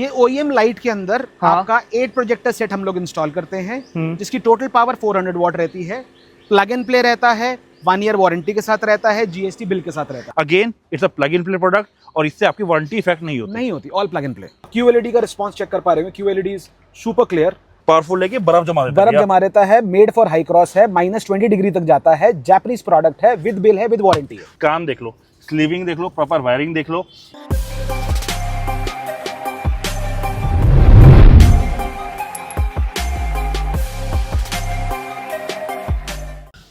ये OEM light के अंदर आपका 8 प्रोजेक्टर सेट हम लोग इंस्टॉल करते हैं, जिसकी टोटल पावर 400 वॉट रहती है। प्लग एंड प्ले रहता है, 1 ईयर वारंटी के साथ रहता है, GST बिल के साथ रहता है। Again it's a plug in play product और इससे आपकी वारंटी इफेक्ट नहीं होती। All plug and play. QLED का रिस्पांस चेक कर पा रहे हो, QLED is super clear, powerful है कि बर्फ जमा देता है, मेड फॉर हाई क्रॉस है, -20 डिग्री तक जाता है, जापानीज प्रोडक्ट है, विद बिल है, विद वारंटी है। काम देख लो, स्लीविंग देख लो, प्रॉपर वायरिंग देख लो।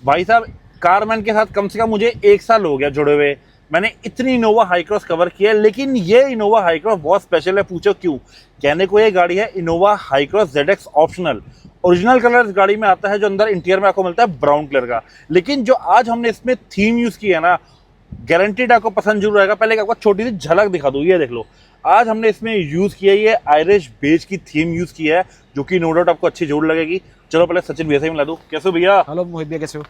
भाई साहब, कारमैन के साथ कम से कम मुझे 1 साल हो गया जुड़े हुए। मैंने इतनी इनोवा हाई क्रॉस कवर किया है, लेकिन ये इनोवा हाई क्रॉस बहुत स्पेशल है। पूछो क्यों? कहने को ये गाड़ी है Innova high cross ZX optional. Original colour इस गाड़ी में आता है, जो अंदर इंटीरियर में आपको मिलता है ब्राउन कलर का। लेकिन जो आज हमने इसमें थीम यूज की है ना, गारंटीड आपको पसंद जरूर आएगा। पहले आपको छोटी सी झलक दिखा दूं, ये देख लो। आज हमने इसमें यूज किया ये आयरिश बेज की थीम यूज की है, जो कि नो डाउट आपको अच्छी जरूर लगेगी। चलो पहले सचिन भैया से मिला दूं। कैसे हो भैया? हेलो मोहित भैया, कैसे हो?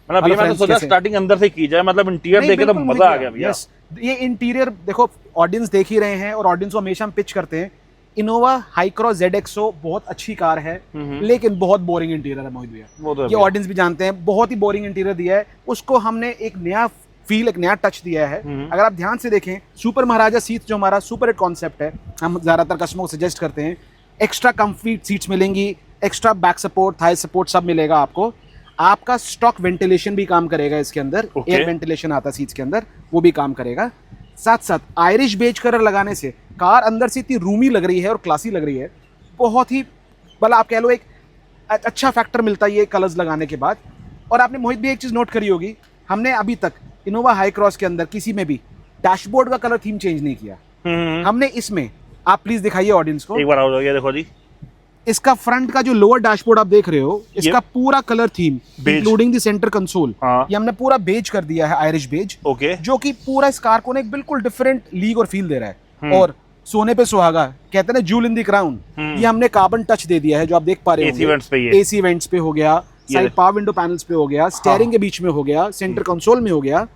मतलब भैया, मैंने सोचा स्टार्टिंग अंदर से की जाए, मतलब इंटीरियर देखे तो मजा आ गया भैया। ये इंटीरियर देखो, ऑडियंस देख ही रहे हैं और ऑडियंस को हमेशा हम पिच करते हैं, इनोवा हाई क्रॉस ZXO बहुत अच्छी कार है, लेकिन बहुत बोरिंग इंटीरियर है मोहित भैया। ये ऑडियंस भी जानते हैं, बहुत ही बोरिंग इंटीरियर दिया है। उसको हमने एक नया फील, एक नया टच दिया है। अगर आप ध्यान से देखें, सुपर महाराजा सीट जो हमारा सुपर हिट कॉन्सेप्ट है, हम ज्यादातर कस्टमर को सजेस्ट करते हैं। एक्स्ट्रा कंफी सीट्स मिलेंगी, extra back support, Thai support सब मिलेगा आपको। आपका स्टॉक वेंटिलेशन भी काम करेगा इसके अंदर, एयर वेंटिलेशन आता है सीट्स के अंदर, वो भी काम करेगा। साथ साथ आयरिश बेज कलर लगाने से कार अंदर से इतनी रूमी लग रही है और क्लासी लग रही है, बहुत ही भला आप कह लो एक अच्छा फैक्टर मिलता है ये कलर्स लगाने के बाद। और आपने मोहित भी एक चीज नोट करी होगी, हमने अभी तक इनोवा हाई क्रॉस के अंदर किसी में भी डैशबोर्ड का कलर थीम चेंज नहीं किया। हमने इसमें, आप प्लीज दिखाइए ऑडियंस को, एक बार आओ, ये देखो जी। इसका फ्रंट का जो लोअर डैशबोर्ड आप देख रहे हो, इसका पूरा colour theme including the centre console, ये हमने पूरा बेज कर दिया है, आयरिश बेज, जो कि पूरा इस कार को एक बिल्कुल डिफरेंट लीग और फील दे रहा है। और सोने पे सुहागा कहते हैं ना, जूल इन द क्राउन, ये हमने कार्बन टच दे दिया है, जो आप देख पा रहे हो। AC वेंट्स पे हो गया, साइड पावर विंडो पैनल्स पे हो गया, स्टीयरिंग के बीच में हो गया, सेंटर कंसोल में हो गया,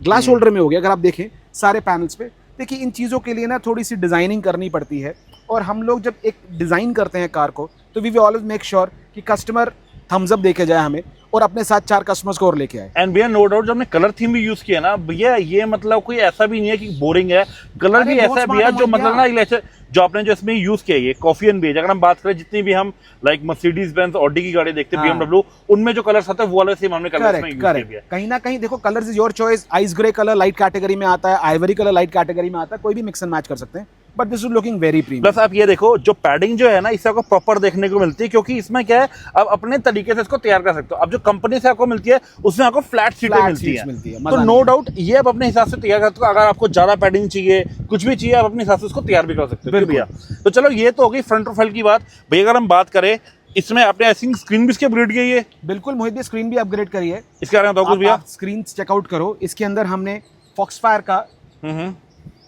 ग्लास होल्डर में हो गया। अगर आप देखें सारे पैनल्स पे, देखिए इन चीज़ों के लिए ना थोड़ी सी डिजाइनिंग करनी पड़ती है। और हम लोग जब एक डिज़ाइन करते हैं कार को, तो we will always make sure कि कस्टमर थम्स अप देके जाए हमें, और अपने साथ 4 कस्टमर्स को और लेके आए। एंड भैया नो डाउट, जो हमने कलर थीम भी यूज किया ना भैया, ये मतलब कोई ऐसा भी नहीं है कि बोरिंग है। कलर भी ऐसा है भैया, जो मतलब ना जो आपने जो इसमें यूज किया है कॉफी एंड बेज। अगर हम बात करें, जितनी भी हम लाइक मर्सिडीज बेंज, ऑडी की गाड़ी देखते हैं, BMW, उनमें जो कलर्स आते हैं वो वाले सेम हमने कलर इसमें यूज किया है। कहीं ना कहीं देखो, colours is your choice. Ice grey colour light category में आता है, आइवरी कलर लाइट कैटेगरी में आता है, कोई भी मिक्स एंड मैच कर सकते हैं, but this is looking very premium. Plus आप ये देखो, जो पैडिंग जो है ना, इससे आपको प्रॉपर देखने को मिलती है, क्योंकि इसमें क्या है, आप अपने तरीके से इसको तैयार कर सकते हो। अब जो कंपनी से आपको मिलती है, उसमें आपको फ्लैट सीटें मिलती है। तो नो डाउट ये आप अपने हिसाब से तैयार कर सकते हो। अगर आपको ज्यादा पैडिंग चाहिए, कुछ भी चाहिए, आप अपने हिसाब से उसको तैयार भी कर सकते हो भैया। तो चलो, ये तो हो गई फ्रंट प्रोफाइल की बात भैया। अगर हम बात करें, इसमें आपने आई थिंक स्क्रीन भी इसकी अपग्रेड की है। बिल्कुल मोहित भी, स्क्रीन भी अपग्रेड करी है। इसके बारे में बताओ कुछ भैया। स्क्रीन चेकआउट करो, इसके अंदर हमने फॉक्सफायर का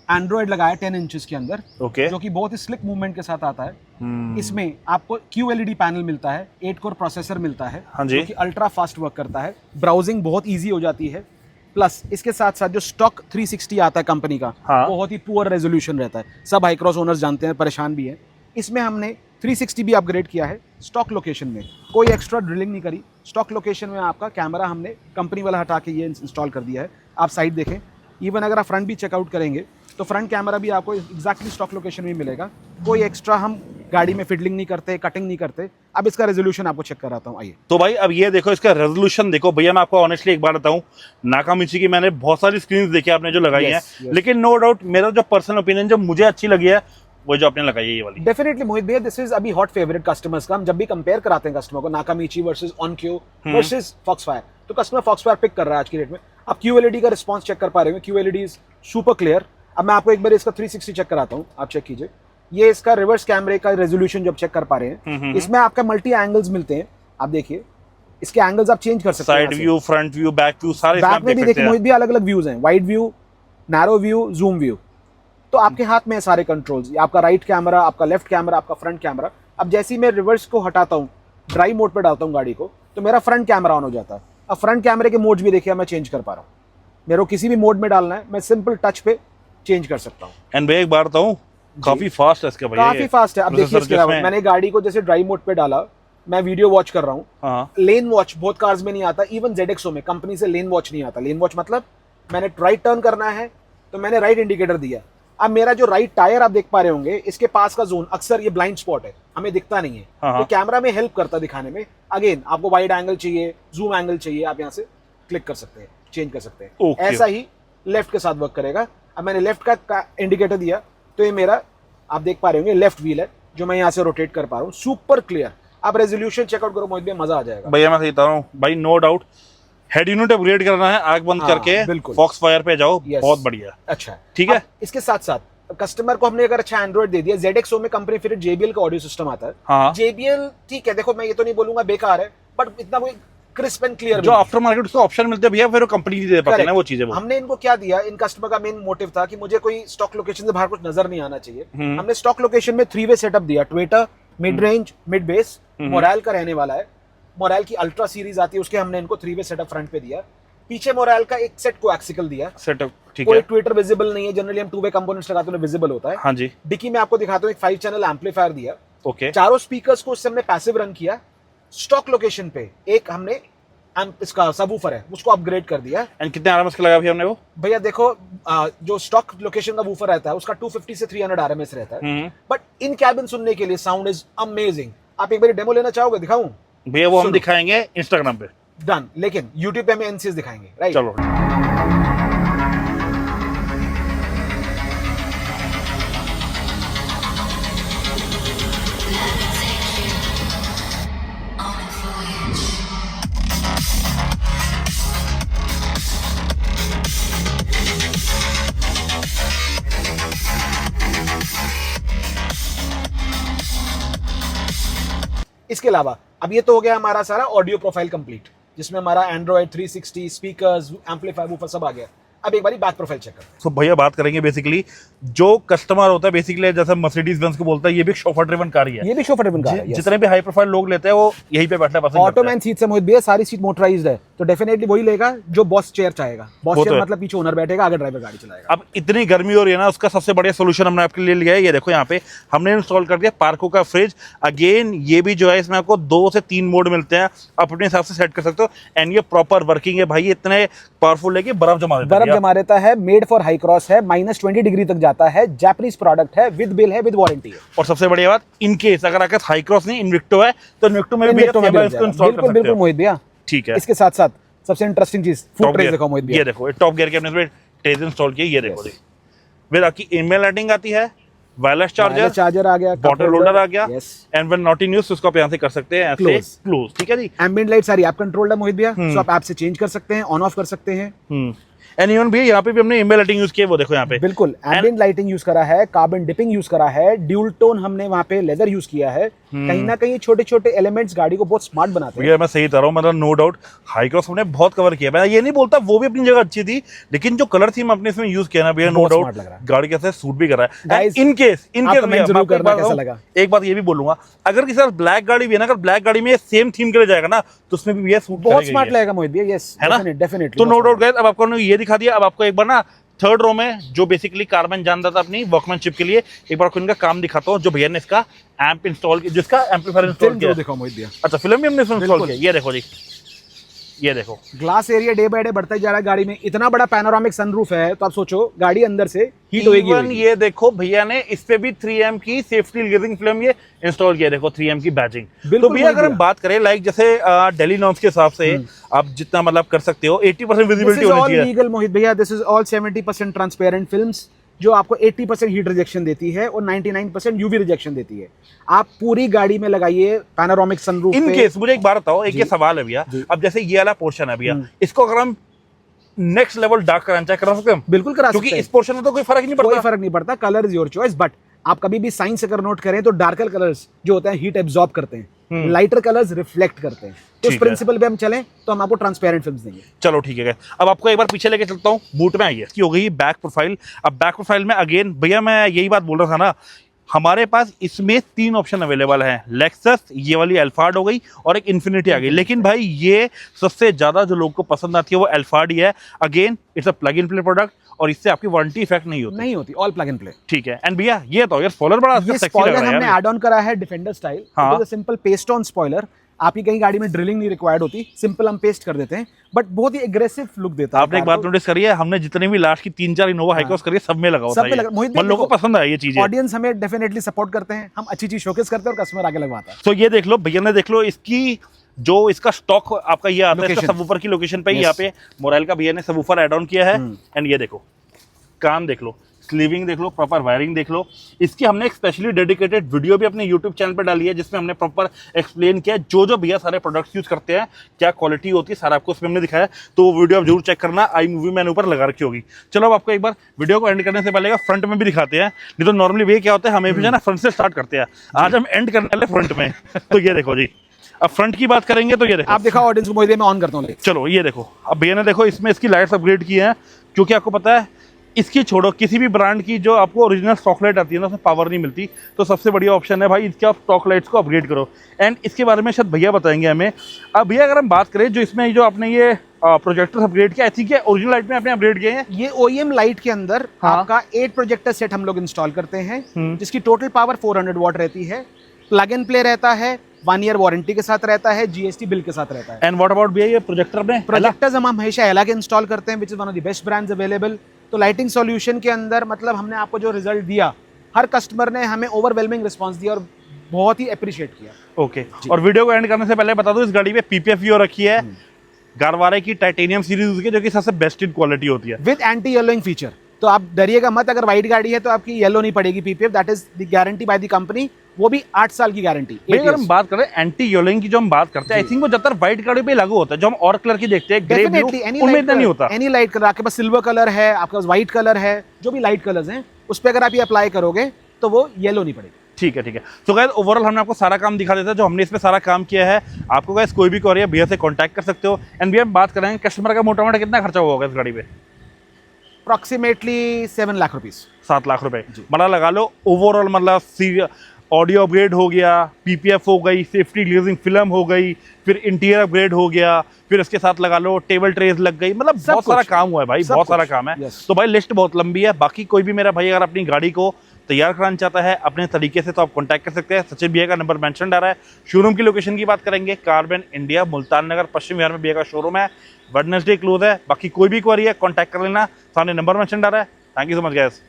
एंड्रॉइड लगाया 10 इंचेस के अंदर, जो कि बहुत ही स्लिक मूवमेंट के साथ आता है। इसमें आपको QLED पैनल मिलता है, 8 कोर प्रोसेसर मिलता है, जो कि अल्ट्रा फास्ट वर्क करता है। ब्राउजिंग बहुत इजी हो जाती है। प्लस इसके साथ साथ जो स्टॉक 360 आता है कंपनी का, बहुत ही पुअर रेजोल्यूशन रहता है। सब हाई क्रॉस ओनर्स जानते हैं, परेशान भी है। इसमें हमने 360 भी अपग्रेड किया है। स्टॉक लोकेशन में कोई एक्स्ट्रा ड्रिलिंग नहीं करी। स्टॉक लोकेशन में आपका कैमरा हमने कंपनी वाला हटा के ये इंस्टॉल कर दिया है। आप साइड देखें, इवन अगर आप फ्रंट भी चेकआउट करेंगे, तो फ्रंट कैमरा भी आपको एग्जैक्टली स्टॉक लोकेशन में मिलेगा। कोई एक्स्ट्रा हम गाड़ी में फिडलिंग नहीं करते, कटिंग नहीं करते। अब इसका रेजोल्यूशन आपको चेक कराता हूँ, आइए। तो भाई अब ये देखो, इसका रेजोल्यूशन देखो भैया। मैं आपको ऑनेस्टली एक बार बताऊं, नाकामिची की मैंने बहुत सारी स्क्रीन्स देखी आपने जो लगाई हैं, लेकिन नो डाउट मेरा जो पर्सनल ओपिनियन जो मुझे अच्छी लगी है, वो जो आपने लगाई है ये वाली। डेफिनेटली मोहित भैया, दिस इज अभी हॉट फेवरेट कस्टमर्स का। हम जब भी कंपेयर कराते हैं कस्टमर को, नाकामिची वर्सेस ऑनक्यू वर्सेस फॉक्सफायर, तो कस्टमर फॉक्सफायर पिक कर रहा है आज की डेट में। आप QLED का रिस्पांस चेक कर पा रहे हो, QLED इज सुपर क्लियर। अब मैं आपको एक बार इसका 360 चेक कराता हूँ, आप चेक कीजिए। ये इसका रिवर्स कैमरे का रेजोल्यूशन जो आप चेक कर पा रहे हैं, इसमें आपका मल्टी एंगल्स मिलते हैं। आप देखिए, इसके एंगल्स आप चेंज कर सकते हैं, side view, front view, back view, सारे बैक में भी देखिए मोहित भी अलग अलग व्यूज हैं, wide view, narrow view, zoom view. तो आपके हाथ में है सारे कंट्रोल्स, आपका राइट कैमरा, आपका लेफ्ट कैमरा, आपका फ्रंट कैमरा। अब जैसे ही मैं रिवर्स को हटाता हूँ, ड्राइव मोड पे डालता हूँ गाड़ी को, तो मेरा फ्रंट कैमरा ऑन हो जाता है। अब फ्रंट कैमरे के मोड्स भी देखिए मैं चेंज कर पा रहा हूँ। मेरे को किसी भी मोड में डालना है, मैं सिंपल टच पे चेंज कर सकता हूँ। एंड भैया एक बात बताऊँ, काफी फास्ट है इसका भैया, काफी फास्ट है। अब देखिए इसके अलावा मैंने गाड़ी को जैसे ड्राइव मोड पे डाला, मैं वीडियो वॉच कर रहा हूँ, लेन वॉच बहुत कार्स में नहीं आता, इवन ZXO में कंपनी से लेन वॉच नहीं आता। लेन वॉच मतलब मैंने राइट टर्न करना है तो मैंने राइट इंडिकेटर दिया, अब मेरा जो राइट टायर आप देख पा रहे होंगे, इसके पास का जोन अक्सर ये ब्लाइंड स्पॉट है, हमें दिखता नहीं है, तो कैमरा में हेल्प करता दिखाने में। अगेन आपको वाइड एंगल चाहिए, जूम एंगल चाहिए, आप यहाँ से क्लिक कर सकते हैं, चेंज कर सकते हैं। ऐसा ही लेफ्ट के साथ वर्क करेगा। अब मैंने लेफ्ट का इंडिकेटर दिया तो ये मेरा आप देख पा रहे होंगे लेफ्ट व्हील है जो मैं यहाँ से रोटेट कर पा रहा हूँ, सुपर क्लियर। आप रेजोल्यूशन चेकआउट करो मोहित भाई, मजा आ जाएगा भैया। मैं सही बता रहा हूँ भाई, no doubt head unit upgrade करना है, आग बंद करके फॉक्स फायर पे जाओ, बहुत बढ़िया। अच्छा ठीक है। इसके साथ साथ कस्टमर को हमने अगर अच्छा एंड्रॉइड दे दिया, ZXO में कंपनी फिर JBL का ऑडियो सिस्टम आता है। हाँ। JBL ठीक है, देखो मैं ये तो नहीं बोलूंगा बेकार है, बट इतना कोई क्रिस्प एंड क्लियर जो आफ्टर मार्केट उसको ऑप्शन मिलते हैं भैया, फिर वो कंपनी दे पाते हैं ना वो चीजें। हमने इनको क्या दिया, इन कस्टमर का मेन मोटिव था कि मुझे कोई स्टॉक लोकेशन से बाहर कुछ नजर नहीं आना चाहिए। हमने स्टॉक लोकेशन में 3-वे सेटअप दिया, tweeter, mid range, mid bass, मोराल का रहने वाला है। मोराल की अल्ट्रा सीरीज आती है, उसके हमने इनको 3-वे सेटअप फ्रंट पे दिया। पीछे मोराल का एक सेट कोएक्सिकल दिया सेटअप, ठीक है। कोई ट्विटर विजिबल नहीं है, जनरली हम 2-वे कंपोनेंट्स लगाते हैं विजिबल होता है। हाँ जी। डिक्की में आपको दिखाता हूँ एक 5 चैनल एम्पलीफायर दिया। ओके। चारों स्पीकर्स को उससे हमने पैसिव रन किया। स्टॉक लोकेशन पे एक हमने इसका सबवूफर है उसको अपग्रेड कर दिया। एंड कितने आरएमएस का लगा भैया हमने वो? भैया देखो जो स्टॉक लोकेशन का वूफर रहता है उसका 250 से 300 आरएमएस रहता है, बट इन कैबिन सुनने के लिए साउंड इज अमेजिंग। आप एक बार डेमो लेना चाहोगे? दिखाऊं भैया? वो हम दिखाएंगे इंस्टाग्राम पे, डन। लेकिन यूट्यूब पे हमें एनसीएस दिखाएंगे, राइट? चलो। इसके अलावा अब ये तो हो गया हमारा सारा ऑडियो प्रोफाइल कंप्लीट, जिसमें हमारा एंड्रॉइड 360 स्पीकर्स, एम्पलीफायर, वूफर सब आ गया। अब एक बारी बैक प्रोफाइल चेक करते हैं। तो भैया बात करेंगे बेसिकली जो कस्टमर होता है, बेसिकली जैसे मर्सिडीज बेंज को बोलता है, ये भी शोफर ड्रिवन कार ही है। ये भी शोफर ड्रिवन कार है। जितने भी हाई प्रोफाइल लोग लेते हैं वो यहीं पे बैठना पसंद करते हैं। ऑटोमैन सीट से मोहित भैया सारी सीट मोटराइज्ड है, तो डेफिनेटली वही लेगा जो बॉस चेयर चाहेगा। बॉस चेयर मतलब पीछे ओनर बैठेगा, आगे ड्राइवर गाड़ी चलाएगा। अब इतनी गर्मी हो रही है ना, उसका सबसे बढ़िया सोल्यूशन हमने आपके लिए लिया है। ये देखो यहाँ पे हमने इंस्टॉल कर दिया पार्को का फ्रिज। अगेन ये भी जो है इसमें आपको 2 से 3 मोड मिलते हैं, आप अपने हिसाब से सेट कर सकते हो। एंड ये प्रॉपर वर्किंग है भाई, इतने पावरफुल है कि बर्फ जमा देता है। मेड फॉर हाई क्रॉस है, -20 डिग्री तक जाता है, जापानीज प्रोडक्ट है, विद बिल है, विद वारंटी है। और सबसे बढ़िया बात, इन केस अगर आपका हाई क्रॉस नहीं इन्विक्टो है तो इन्विक्टो में भी इसको इंस्टॉल कर सकते हो। बिल्कुल मोहित भैया, ठीक है। इसके साथ साथ सबसे इंटरेस्टिंग चीज फुट ट्रेस देखो मोहित भैया। ये देखो टॉप गियर के अपने ट्रेस इंस्टॉल किए। ये देखो फिर आपकी ईमेल लाइटिंग आती है, वायरलेस चार्जर आ गया, बॉटल होल्डर आ गया, and when not in use उसको आप यहां से कर सकते हैं ऐसे क्लोज। ठीक है जी। एम्बिएंट लाइट सारी ऐप कंट्रोल्ड है मोहित भैया, सो आप ऐप से चेंज कर सकते हैं, ऑन ऑफ कर सकते हैं। एंड इवन भी यहाँ पे भी हमने एम्बिएंट लाइटिंग यूज की है, वो देखो यहाँ पे बिल्कुल एम्बिएंट लाइटिंग यूज करा है, कार्बन डिपिंग यूज करा है, ड्यूल टोन हमने वहाँ पे लेदर यूज किया है। कहीं ना कहीं छोटे छोटे एलिमेंट्स गाड़ी को बहुत स्मार्ट बनाते हैं। मैं सही बता रहा हूँ, मतलब नो डाउट हाई क्रॉस हमने बहुत कवर किया। मैं ये नहीं बोलता वो भी अपनी जगह अच्छी थी, लेकिन जो कलर थीम अपने इसमें यूज किया ना भैया, नो डाउट गाड़ी के साथ सूट भी कर रहा है। इन केस एक बात ये भी बोलूंगा, अगर किसी साथ ब्लैक गाड़ी भी है ना, अगर ब्लैक गाड़ी में सेम थीम के लिए जाएगा ना तो उसमें भी ये सूट बहुत स्मार्ट लगेगा मोहित भैया। यस, है ना, डेफिनेटली। तो नो डाउट गाइस, अब आपको ये दिखा दिया। अब आपको एक बार ना थर्ड रो में जो बेसिकली कारमैन जानता था अपनी वर्कमैनशिप के लिए, एक बार इनका काम दिखाता हूँ। जो भैया ने इसका एम्प इंस्टॉल किया, जिसका एम्पलीफायर इंस्टॉल किया, देखो मोहित भैया। अच्छा, फिल्म भी हमने इसमें इंस्टॉल किया। ये देखो जी, ये देखो glass area day by day बढ़ता ही जा रहा है गाड़ी में। इतना बड़ा पैनोरामिक सनरूफ है तो आप सोचो गाड़ी अंदर से हीट होगी। ये देखो भैया ने इस पे भी 3M की सेफ्टी गिविंग फिल्म ये इंस्टॉल किया। देखो 3M की बैजिंग। तो भैया अगर हम बात करें लाइक जैसे दिल्ली नॉर्म्स के हिसाब से आप जितना मतलब कर सकते हो, 80% विजिबिलिटी होनी चाहिए। लीगल मोहित भैया, this is all 70% transparent films जो आपको 80% हीट रिजेक्शन देती है और 99% यूवी रिजेक्शन देती है। आप पूरी गाड़ी में लगाइए पैनोरामिक सनरूफ। इन केस मुझे एक बात बताओ, एक ये सवाल है भैया, अब जैसे ये वाला पोर्शन है भैया, इसको अगर हम नेक्स्ट लेवल डार्क कराना चाहे करा सकते हैं? बिल्कुल करा सकते हैं, क्योंकि इस पोर्शन में तो कोई फर्क नहीं पड़ता। कोई फर्क नहीं पड़ता, colour is your choice. But आप कभी भी साइंस अगर नोट करें तो डार्कर कलर्स जो होते हैं हीट एब्जॉर्ब करते हैं, लाइटर कलर्स रिफ्लेक्ट करते हैं। उस प्रिंसिपल पे हम चलें तो हम आपको ट्रांसपेरेंट फिल्म्स देंगे। चलो ठीक है। अब आपको एक बार पीछे लेके चलता हूँ। बूट में आइए, इसकी हो गई बैक प्रोफाइल। अब बैक प्रोफाइल में अगेन भैया मैं यही बात बोल रहा था ना, हमारे पास इसमें 3 ऑप्शन अवेलेबल हैं, लेक्सस, ये वाली एल्फार्ड हो गई और एक इन्फिनिटी आ गई। लेकिन भाई ये सबसे ज़्यादा जो लोग को पसंद आती है वो एल्फार्ड ही है। Again it's a plug in play product और इससे आपकी वारंटी इफेक्ट नहीं होती, ऑल प्लग एंड प्ले। ठीक है। एंड भैया ये तो यार स्पॉइलर बड़ा ये सेक्सी लग स्पॉइलर रहा है हमने यार। ऐड ऑन करा है डिफेंडर स्टाइल। हाँ। It is a simple paste on spoiler. आपकी कहीं गाड़ी में ड्रिलिंग नहीं रिक्वायर्ड होती, सिंपल हम पेस्ट कर देते हैं, बट बहुत ही एग्रेसिव लुक देता है। आपने एक बात नोटिस करी है, हमने जितने भी लास्ट की 3-4 इनोवा हाईक्रॉस करी है सब में लगा होता है, मतलब लोगों को पसंद है ये चीजें। ऑडियंस हमें डेफिनेटली सपोर्ट करते हैं, हम अच्छी चीज शोकेस करते हैं और कस्टमर आगे लगवाता है। तो ये देख लो भैया ने, देख लो इसकी जो इसका स्टॉक आपका ये आता है, इसका सबवूफर की लोकेशन पे ही यहाँ पे मोराइल का भैया ने सबवूफर ऐड ऑन किया है। एंड ये देखो काम देख लो, स्लीविंग देख लो, प्रॉपर वायरिंग देख लो। इसकी हमने एक स्पेशली डेडिकेटेड वीडियो भी अपने यूट्यूब चैनल पर डाली है जिसमें हमने प्रॉपर एक्सप्लेन किया जो भैया सारे प्रोडक्ट्स यूज करते हैं, क्या क्वालिटी होती है, सारा आपको उसमें हमने दिखाया। तो वो वीडियो आप जरूर चेक करना, आई मूवी मैंने ऊपर लगा रखी होगी। चलो अब आपको एक बार वीडियो को एंड करने से पहले फ्रंट में भी दिखाते हैं, नहीं तो नॉर्मली वे क्या होता है हमें भी ना फ्रंट से स्टार्ट करते हैं, आज हम एंड करने वाले फ्रंट में। तो ये देखो जी, अब फ्रंट की बात करेंगे तो ये देखो, आप दिखाओ ऑडियंस को, मोहित मैं ऑन करता हूँ। चलो ये देखो, अब भैया ने देखो इसमें इसकी लाइट्स अपग्रेड की हैं, क्योंकि आपको पता है इसकी छोड़ो किसी भी ब्रांड की जो आपको ओरिजिनल स्टॉक लाइट आती है ना उसमें पावर नहीं मिलती, तो सबसे बढ़िया ऑप्शन है भाई इसके, आप स्टॉक लाइट्स को अपग्रेड करो। एंड इसके बारे में शायद भैया बताएंगे हमें। अब भैया अगर हम बात करें जो इसमें जो आपने ये प्रोजेक्टर अपग्रेड किया, आई थिंक ओरिजिनल लाइट में आपने अपग्रेड किए हैं। ये OEM लाइट के अंदर आपका 8 प्रोजेक्टर सेट हम लोग इंस्टॉल करते हैं, जिसकी टोटल पावर 400 वॉट रहती है, प्लग एंड प्ले रहता है, 1 ईयर वारंटी के साथ रहता है, GST बिल के साथ रहता है। एंड व्हाट अबाउट भैया ये प्रोजेक्टर में? प्रोजेक्टर्स हम हमेशा एला के इंस्टॉल करते हैं, which is one of the best brands available. तो लाइटिंग सॉल्यूशन के अंदर मतलब हमने आपको जो रिजल्ट दिया, हर कस्टमर ने हमें ओवरवेलमिंग रिस्पांस दिया और बहुत ही अप्रिशिएट किया। ओके, और वीडियो को एंड करने से पहले बता दूं इस गाड़ी में PPF हो रखी है, गारवारे की टाइटेनियम सीरीज की, जो कि सबसे बेस्ट इन क्वालिटी होती है, विद एंटी येलोइंग फीचर। तो आप डरिएगा मत, अगर वाइट गाड़ी है तो आपकी येलो नहीं पड़ेगी PPF, that is the guarantee by the company, वो भी 8 साल की गारंटी। अगर हम बात करें एंटी येलोइंग की, जो हम बात करते हैं, आई थिंक वो ज्यादातर व्हाइट गाड़ी पे लागू होता है, जो हम और कलर की देखते हैं ग्रे ब्लू, उनमें इतना नहीं होता। एनी लाइट कलर, आपके पास सिल्वर कलर है, आपके पास व्हाइट कलर है, जो भी लाइट कलर्स हैं उस पर अगर आप ये अप्लाई करोगे तो वो येलो नहीं पड़ेगी। ठीक है, ठीक है। तो गाइस ओवरऑल हमने आपको सारा काम दिखा देता है जो हमने इसमें सारा काम किया है। आपको गाइस कोई भी क्वेरी है भैया से कांटेक्ट कर सकते हो। एंड भैया बात करेंगे कस्टमर का मोटा मोटा कितना खर्चा हुआ होगा इस गाड़ी पे? Approximately 7 lakh rupees. 7 लाख रुपए बड़ा लगा लो ओवरऑल, मतलब ऑडियो अपग्रेड हो गया, PPF हो गई, सेफ्टी ग्लेजिंग फिल्म हो गई, फिर इंटीरियर अपग्रेड हो गया, फिर इसके साथ लगा लो टेबल ट्रेज लग गई, मतलब बहुत सारा काम हुआ है भाई, बहुत सारा काम है। तो भाई लिस्ट बहुत लंबी है। बाकी कोई भी मेरा भाई अगर अपनी गाड़ी को तैयार कराना चाहता है अपने तरीके से तो आप कांटेक्ट कर सकते हैं। सचिन भैया का नंबर मेंशन आ रहा है। शोरूम की लोकेशन की बात करेंगे, कार्बन इंडिया, मुल्तान नगर, पश्चिम बिहार में भैया का शोरूम है। वेडनेसडे क्लोज है। बाकी कोई भी क्वेरी है कांटेक्ट कर लेना, सामने नंबर मेंशन आ रहा है। Thank you so much guys.